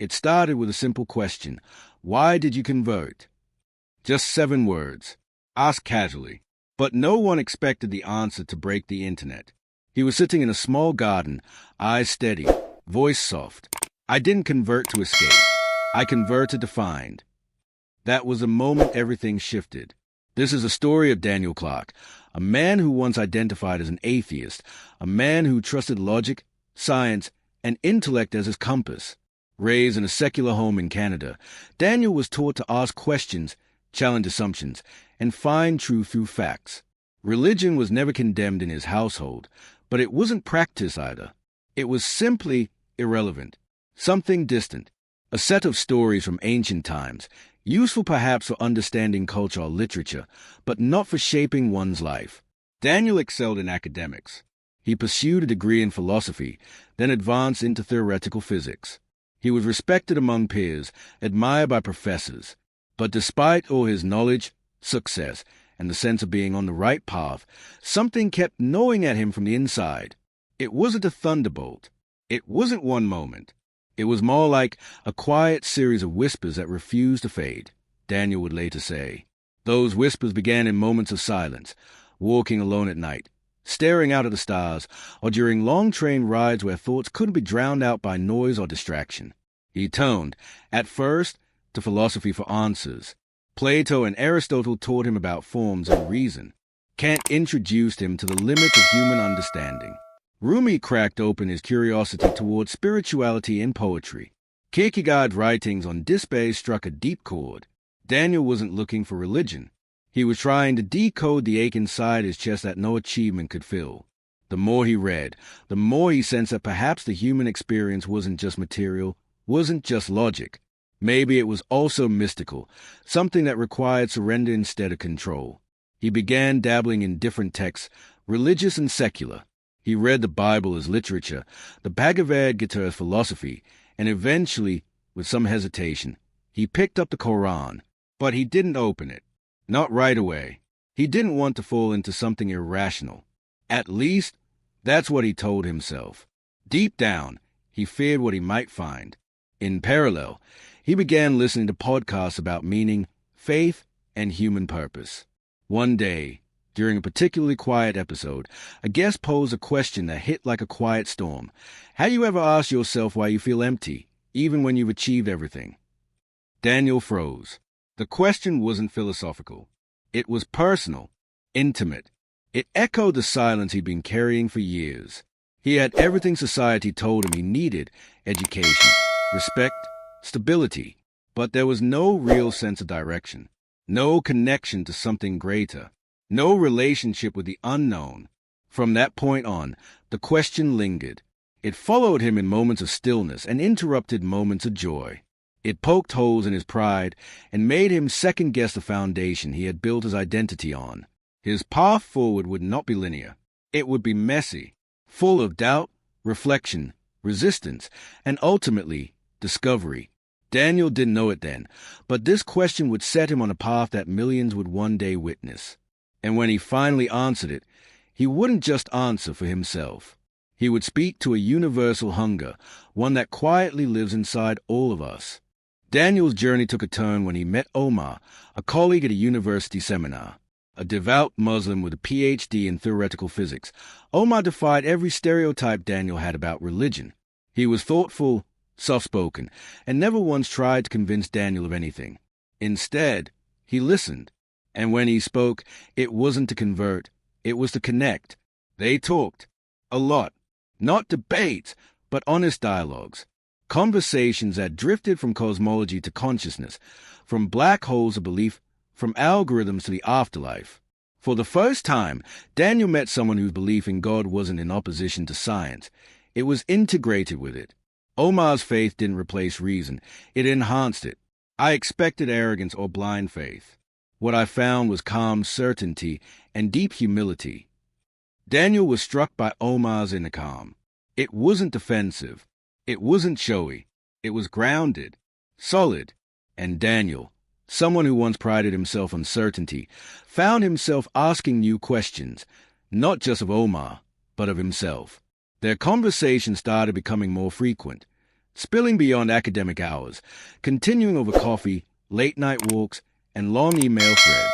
It started with a simple question. Why did you convert? Just 7 words, asked casually. But no one expected the answer to break the internet. He was sitting in a small garden, eyes steady, voice soft. I didn't convert to escape. I converted to find. That was the moment everything shifted. This is a story of Daniel Clarke, a man who once identified as an atheist, a man who trusted logic, science, and intellect as his compass. Raised in a secular home in Canada, Daniel was taught to ask questions, challenge assumptions, and find truth through facts. Religion was never condemned in his household, but it wasn't practiced either. It was simply irrelevant, something distant, a set of stories from ancient times, useful perhaps for understanding culture or literature, but not for shaping one's life. Daniel excelled in academics. He pursued a degree in philosophy, then advanced into theoretical physics. He was respected among peers, admired by professors. But despite all his knowledge, success, and the sense of being on the right path, something kept gnawing at him from the inside. It wasn't a thunderbolt. It wasn't one moment. It was more like a quiet series of whispers that refused to fade, Daniel would later say. Those whispers began in moments of silence, walking alone at night, staring out at the stars, or during long train rides where thoughts couldn't be drowned out by noise or distraction. He turned, at first, to philosophy for answers. Plato and Aristotle taught him about forms and reason. Kant introduced him to the limits of human understanding. Rumi cracked open his curiosity towards spirituality and poetry. Kierkegaard's writings on despair struck a deep chord. Daniel wasn't looking for religion. He was trying to decode the ache inside his chest that no achievement could fill. The more he read, the more he sensed that perhaps the human experience wasn't just material, wasn't just logic. Maybe it was also mystical, something that required surrender instead of control. He began dabbling in different texts, religious and secular. He read the Bible as literature, the Bhagavad Gita as philosophy, and eventually, with some hesitation, he picked up the Quran. But he didn't open it. Not right away. He didn't want to fall into something irrational. At least, that's what he told himself. Deep down, he feared what he might find. In parallel, he began listening to podcasts about meaning, faith, and human purpose. One day, during a particularly quiet episode, a guest posed a question that hit like a quiet storm. Have you ever asked yourself why you feel empty, even when you've achieved everything? Daniel froze. The question wasn't philosophical. It was personal, intimate. It echoed the silence he'd been carrying for years. He had everything society told him he needed: education, respect, stability. But there was no real sense of direction, no connection to something greater, no relationship with the unknown. From that point on, the question lingered. It followed him in moments of stillness and interrupted moments of joy. It poked holes in his pride and made him second-guess the foundation he had built his identity on. His path forward would not be linear. It would be messy, full of doubt, reflection, resistance, and ultimately, discovery. Daniel didn't know it then, but this question would set him on a path that millions would one day witness. And when he finally answered it, he wouldn't just answer for himself. He would speak to a universal hunger, one that quietly lives inside all of us. Daniel's journey took a turn when he met Omar, a colleague at a university seminar. A devout Muslim with a PhD in theoretical physics, Omar defied every stereotype Daniel had about religion. He was thoughtful, soft-spoken, and never once tried to convince Daniel of anything. Instead, he listened. And when he spoke, it wasn't to convert, it was to connect. They talked. A lot. Not debates, but honest dialogues. Conversations that drifted from cosmology to consciousness, from black holes of belief, from algorithms to the afterlife. For the first time, Daniel met someone whose belief in God wasn't in opposition to science. It was integrated with it. Omar's faith didn't replace reason. It enhanced it. I expected arrogance or blind faith. What I found was calm certainty and deep humility. Daniel was struck by Omar's inner calm. It wasn't defensive. It wasn't showy. It was grounded, solid. And Daniel, someone who once prided himself on certainty, found himself asking new questions, not just of Omar, but of himself. Their conversation started becoming more frequent. spilling beyond academic hours, continuing over coffee, late-night walks, and long email threads.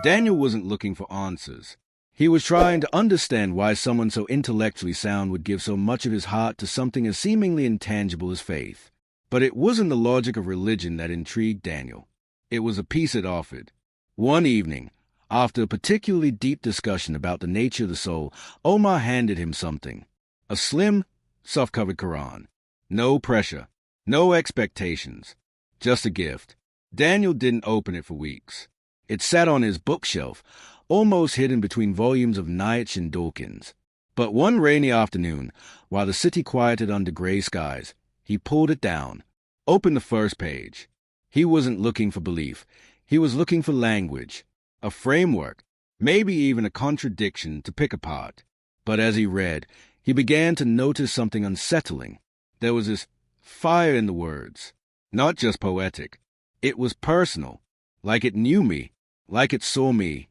Daniel wasn't looking for answers. He was trying to understand why someone so intellectually sound would give so much of his heart to something as seemingly intangible as faith. But it wasn't the logic of religion that intrigued Daniel. It was the peace it offered. One evening, after a particularly deep discussion about the nature of the soul, Omar handed him something. A slim, soft-covered Quran. No pressure, no expectations, just a gift. Daniel didn't open it for weeks. It sat on his bookshelf, almost hidden between volumes of Nietzsche and Dawkins. But one rainy afternoon, while the city quieted under gray skies, he pulled it down, opened the first page. He wasn't looking for belief. He was looking for language, a framework, maybe even a contradiction to pick apart. But as he read, he began to notice something unsettling. There was this fire in the words, not just poetic. It was personal, like it knew me, like it saw me.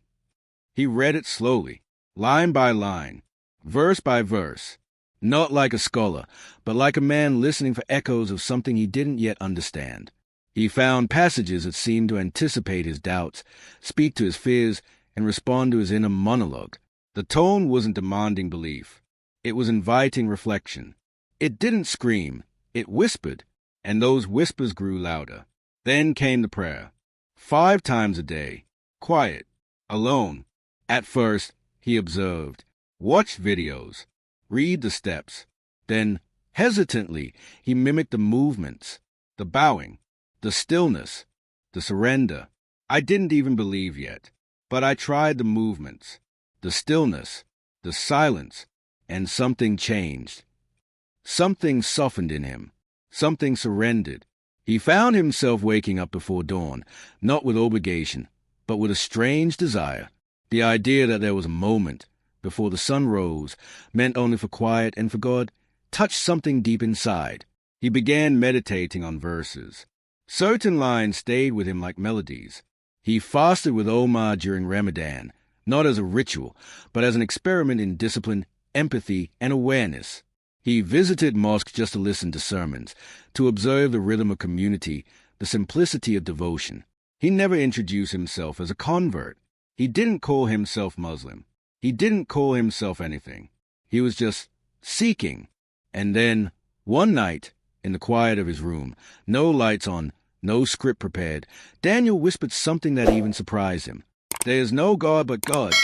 He read it slowly, line by line, verse by verse, not like a scholar, but like a man listening for echoes of something he didn't yet understand. He found passages that seemed to anticipate his doubts, speak to his fears, and respond to his inner monologue. The tone wasn't demanding belief. It was inviting reflection. It didn't scream. It whispered, and those whispers grew louder. Then came the prayer. 5 times a day. Quiet. Alone. At first, he observed. Watched videos. Read the steps. Then, hesitantly, he mimicked the movements, the bowing, the stillness, the surrender. I didn't even believe yet, but I tried the movements, the stillness, the silence, and something changed. Something softened in him. Something surrendered. He found himself waking up before dawn, not with obligation, but with a strange desire. The idea that there was a moment before the sun rose, meant only for quiet and for God, touched something deep inside. He began meditating on verses. Certain lines stayed with him like melodies. He fasted with Omar during Ramadan, not as a ritual, but as an experiment in discipline, empathy, and awareness. He visited mosques just to listen to sermons, to observe the rhythm of community, the simplicity of devotion. He never introduced himself as a convert. He didn't call himself Muslim. He didn't call himself anything. He was just seeking. And then, one night, in the quiet of his room, no lights on, no script prepared, Daniel whispered something that even surprised him. There is no God but God.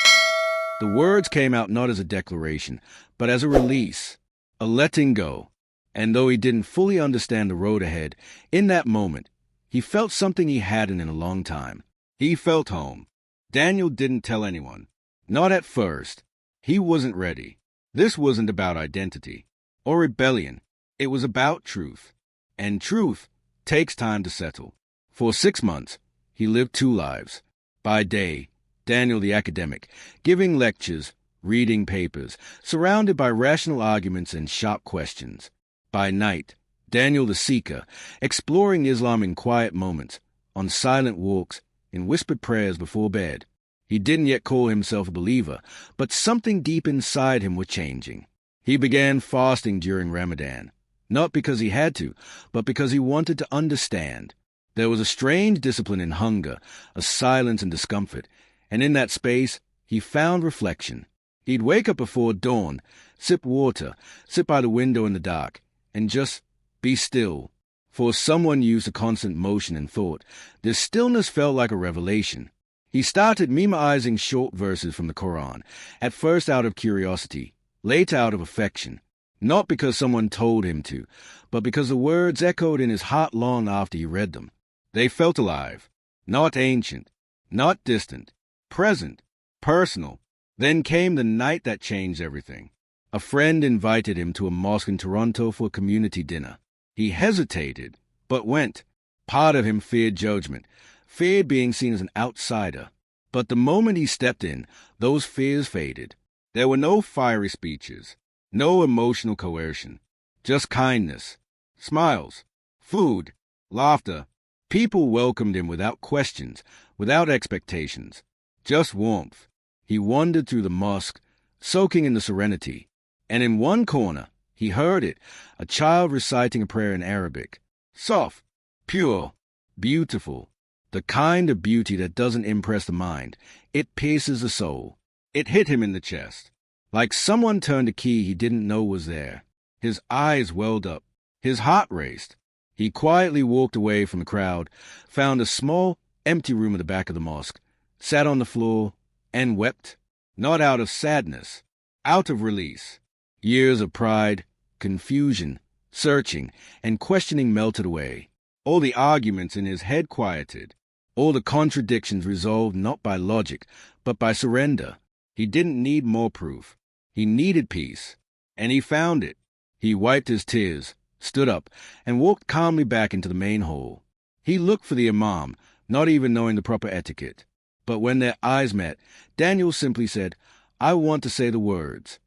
The words came out not as a declaration, but as a release, a letting go. And though he didn't fully understand the road ahead, in that moment, he felt something he hadn't in a long time. He felt home. Daniel didn't tell anyone. Not at first. He wasn't ready. This wasn't about identity or rebellion. It was about truth. And truth takes time to settle. For 6 months, he lived 2 lives. By day, Daniel the academic, giving lectures, reading papers, surrounded by rational arguments and sharp questions. By night, Daniel the seeker, exploring Islam in quiet moments, on silent walks, in whispered prayers before bed. He didn't yet call himself a believer, but something deep inside him was changing. He began fasting during Ramadan, not because he had to, but because he wanted to understand. There was a strange discipline in hunger, a silence and discomfort, and in that space, he found reflection. He'd wake up before dawn, sip water, sit by the window in the dark, and just be still. For someone used to constant motion and thought, this stillness felt like a revelation. He started memorizing short verses from the Quran, at first out of curiosity, later out of affection, not because someone told him to, but because the words echoed in his heart long after he read them. They felt alive, not ancient, not distant, present, personal. Then came the night that changed everything. A friend invited him to a mosque in Toronto for a community dinner. He hesitated, but went. Part of him feared judgment, feared being seen as an outsider. But the moment he stepped in, those fears faded. There were no fiery speeches, no emotional coercion, just kindness, smiles, food, laughter. People welcomed him without questions, without expectations, just warmth. He wandered through the mosque, soaking in the serenity, and in one corner, He heard it, a child reciting a prayer in Arabic. Soft, pure, beautiful. The kind of beauty that doesn't impress the mind. It pierces the soul. It hit him in the chest. Like someone turned a key he didn't know was there. His eyes welled up. His heart raced. He quietly walked away from the crowd, found a small, empty room at the back of the mosque, sat on the floor, and wept. Not out of sadness, out of release. Years of pride, confusion, searching, and questioning melted away. All the arguments in his head quieted. All the contradictions resolved not by logic, but by surrender. He didn't need more proof. He needed peace. And he found it. He wiped his tears, stood up, and walked calmly back into the main hall. He looked for the imam, not even knowing the proper etiquette. But when their eyes met, Daniel simply said, "I want to say the words."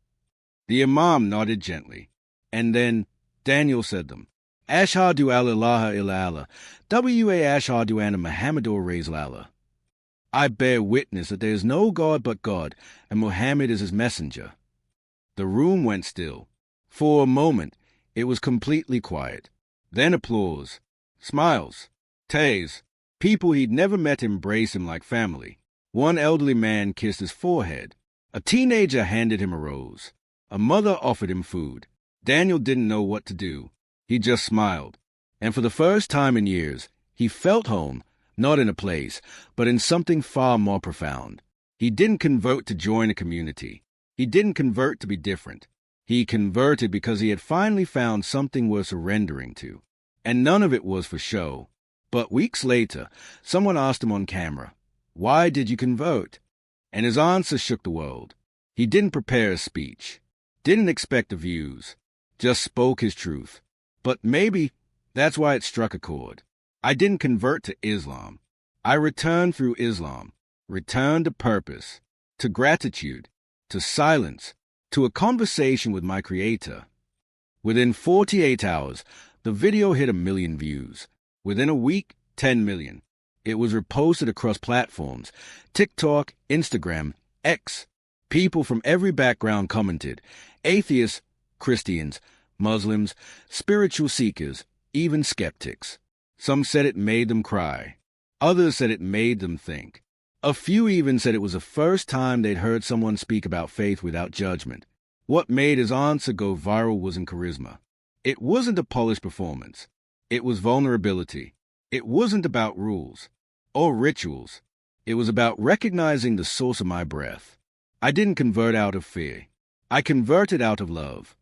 The imam nodded gently. And then Daniel said them. Ashhadu alla ilaha illa Allah, wa ashhadu anna Muhammadur Rasulullah. I bear witness that there is no God but God, and Muhammad is his messenger. The room went still. For a moment, it was completely quiet. Then applause, smiles, tears. People he'd never met embraced him like family. One elderly man kissed his forehead. A teenager handed him a rose. A mother offered him food. Daniel didn't know what to do. He just smiled. And for the first time in years, he felt home, not in a place, but in something far more profound. He didn't convert to join a community. He didn't convert to be different. He converted because he had finally found something worth surrendering to. And none of it was for show. But weeks later, someone asked him on camera, "Why did you convert?" And his answer shook the world. He didn't prepare a speech, didn't expect the views, just spoke his truth. But maybe that's why it struck a chord. I didn't convert to Islam. I returned through Islam, returned to purpose, to gratitude, to silence, to a conversation with my Creator. Within 48 hours, the video hit 1 million views. Within a week, 10 million. It was reposted across platforms, TikTok, Instagram, X. People from every background commented. Atheists, Christians, Muslims, spiritual seekers, even skeptics. Some said it made them cry. Others said it made them think. A few even said it was the first time they'd heard someone speak about faith without judgment. What made his answer go viral wasn't charisma. It wasn't a polished performance. It was vulnerability. It wasn't about rules or rituals. It was about recognizing the source of my breath. I didn't convert out of fear. I converted out of love.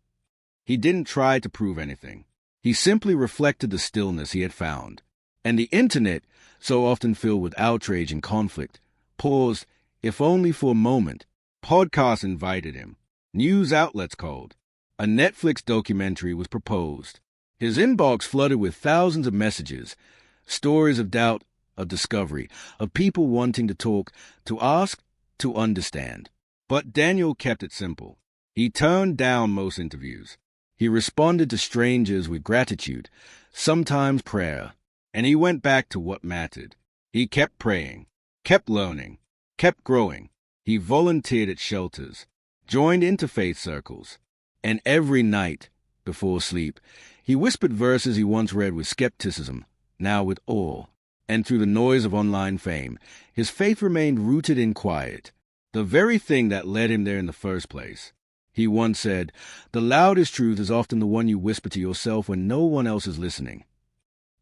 He didn't try to prove anything. He simply reflected the stillness he had found. And the internet, so often filled with outrage and conflict, paused, if only for a moment. Podcasts invited him. News outlets called. A Netflix documentary was proposed. His inbox flooded with thousands of messages, stories of doubt, of discovery, of people wanting to talk, to ask, to understand. But Daniel kept it simple. He turned down most interviews. He responded to strangers with gratitude, sometimes prayer, and he went back to what mattered. He kept praying, kept learning, kept growing. He volunteered at shelters, joined interfaith circles, and every night, before sleep, he whispered verses he once read with skepticism, now with awe. And through the noise of online fame, his faith remained rooted in quiet, the very thing that led him there in the first place. He once said, "The loudest truth is often the one you whisper to yourself when no one else is listening."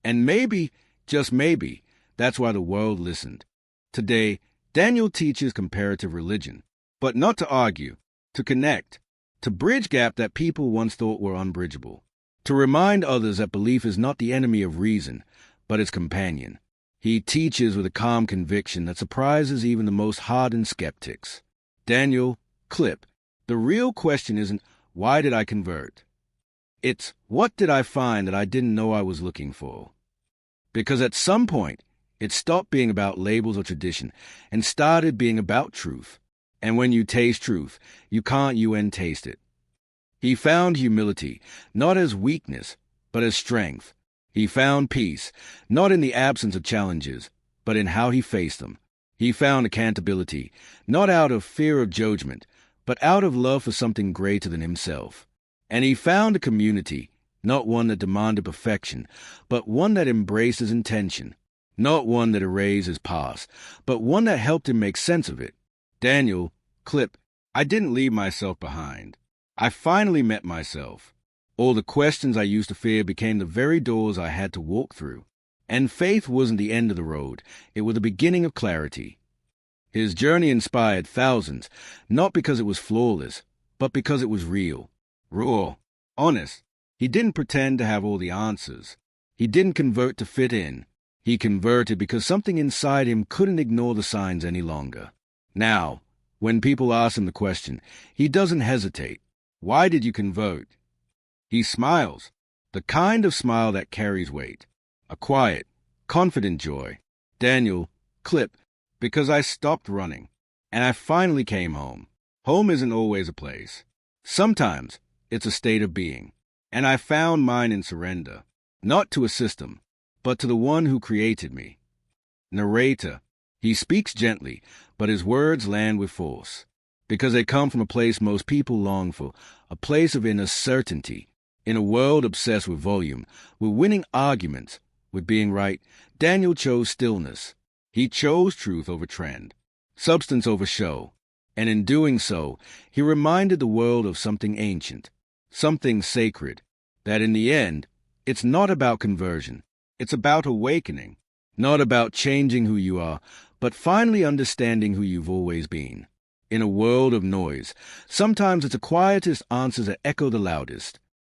And maybe, just maybe, that's why the world listened. Today, Daniel teaches comparative religion, but not to argue, to connect, to bridge gaps that people once thought were unbridgeable, to remind others that belief is not the enemy of reason, but its companion. He teaches with a calm conviction that surprises even the most hardened skeptics. Daniel, clip. The real question isn't, why did I convert? It's, what did I find that I didn't know I was looking for? Because at some point, it stopped being about labels or tradition and started being about truth. And when you taste truth, you can't taste it. He found humility, not as weakness, but as strength. He found peace, not in the absence of challenges, but in how he faced them. He found accountability, not out of fear of judgment, but out of love for something greater than himself. And he found a community, not one that demanded perfection, but one that embraced his intention, not one that erased his past, but one that helped him make sense of it. Daniel Clarke, I didn't leave myself behind. I finally met myself. All the questions I used to fear became the very doors I had to walk through. And faith wasn't the end of the road. It was the beginning of clarity. His journey inspired thousands, not because it was flawless, but because it was real, raw, honest. He didn't pretend to have all the answers. He didn't convert to fit in. He converted because something inside him couldn't ignore the signs any longer. Now, when people ask him the question, he doesn't hesitate. Why did you convert? He smiles, the kind of smile that carries weight. A quiet, confident joy. Daniel Clarke, because I stopped running, and I finally came home. Home isn't always a place. Sometimes it's a state of being. And I found mine in surrender, not to a system, but to the one who created me. Narrator, he speaks gently, but his words land with force, because they come from a place most people long for, a place of inner certainty. In a world obsessed with volume, with winning arguments, with being right, Daniel chose stillness. He chose truth over trend, substance over show, and in doing so, he reminded the world of something ancient, something sacred, that in the end, it's not about conversion, it's about awakening, not about changing who you are, but finally understanding who you've always been. In a world of noise, sometimes it's the quietest answers that echo the loudest.